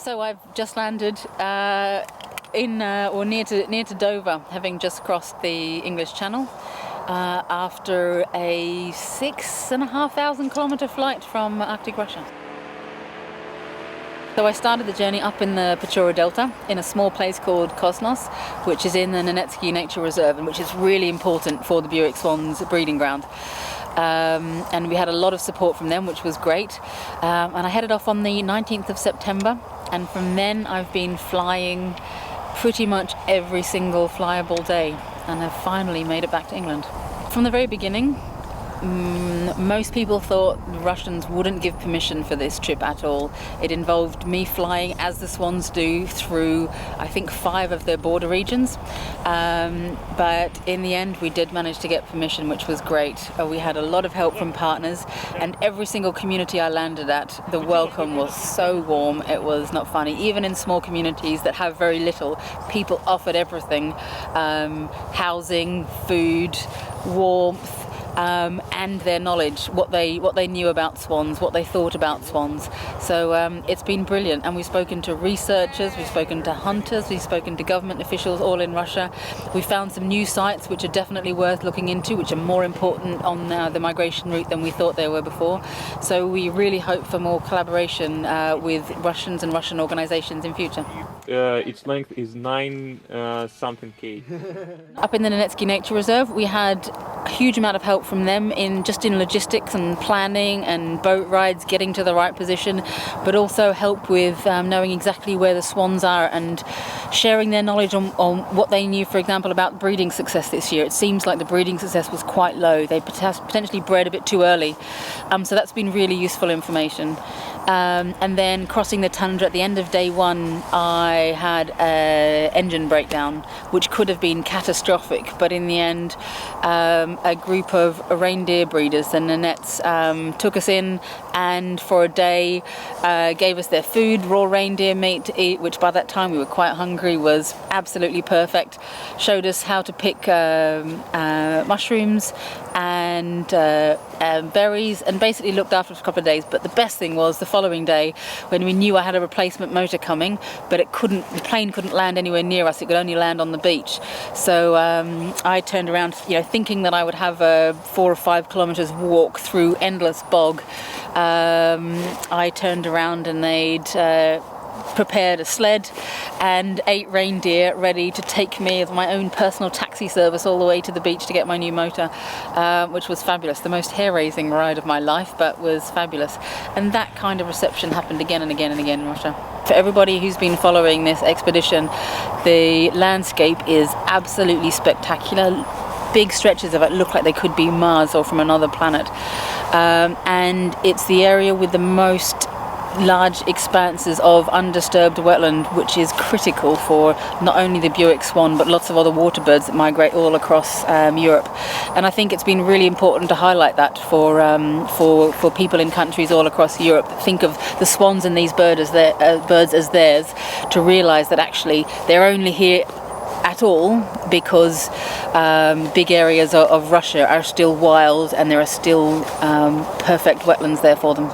So I've just landed in or near to Dover, having just crossed the English Channel after a 6,500 kilometre flight from Arctic Russia. So I started the journey up in the Pechora Delta in a small place called Kosnos, which is in the Nenetsky Nature Reserve and which is really important for the Bewick swans breeding ground. And we had a lot of support from them, which was great. And I headed off on the 19th of September, and from then I've been flying pretty much every single flyable day, and I've finally made it back to England. From the very beginning, most people thought the Russians wouldn't give permission for this trip at all. It involved me flying, as the swans do, through I think 5 of their border regions, but in the end we did manage to get permission, which was great. We had a lot of help from partners, and every single community I landed at, the welcome was so warm it was not funny. Even in small communities that have very little, people offered everything: housing, food, warmth, and their knowledge, what they knew about swans, what they thought about swans. So it's been brilliant, and we've spoken to researchers, we've spoken to hunters, we've spoken to government officials all in Russia. We found some new sites which are definitely worth looking into, which are more important on the migration route than we thought they were before. So we really hope for more collaboration with Russians and Russian organizations in future. Its length is 9 something K. Up in the Nenetsky Nature Reserve, we had a huge amount of help from them in logistics and planning and boat rides, getting to the right position, but also help with knowing exactly where the swans are and sharing their knowledge on what they knew, for example, about breeding success this year. It seems like the breeding success was quite low. They potentially bred a bit too early. So that's been really useful information. And then crossing the tundra at the end of day 1, I had an engine breakdown, which could have been catastrophic, but in the end a group of reindeer breeders, the Nanets, took us in, and for a day gave us their food, raw reindeer meat to eat, which by that time we were quite hungry, was absolutely perfect. Showed us how to pick mushrooms and berries, and basically looked after us for a couple of days. But the best thing was the following day, when we knew I had a replacement motor coming, but the plane couldn't land anywhere near us, it could only land on the beach. So I turned around, thinking that I would have a 4 or 5 kilometers walk through endless bog. I turned around and they'd prepared a sled and 8 reindeer ready to take me as my own personal taxi service all the way to the beach to get my new motor, which was fabulous. The most hair-raising ride of my life, but was fabulous. And that kind of reception happened again and again and again in Russia. For everybody who's been following this expedition, the landscape is absolutely spectacular. Big stretches of it look like they could be Mars or from another planet. And it's the area with the most large expanses of undisturbed wetland, which is critical for not only the Bewick swan but lots of other water birds that migrate all across Europe. And I think it's been really important to highlight that for people in countries all across Europe. Think of the swans and these birds as theirs, to realise that actually they're only here at all because big areas of Russia are still wild and there are still perfect wetlands there for them.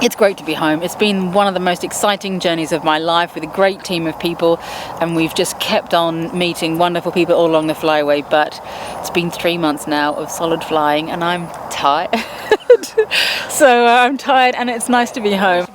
It's great to be home. It's been one of the most exciting journeys of my life with a great team of people, and we've just kept on meeting wonderful people all along the flyway. But it's been 3 months now of solid flying and I'm tired. So I'm tired, and it's nice to be home.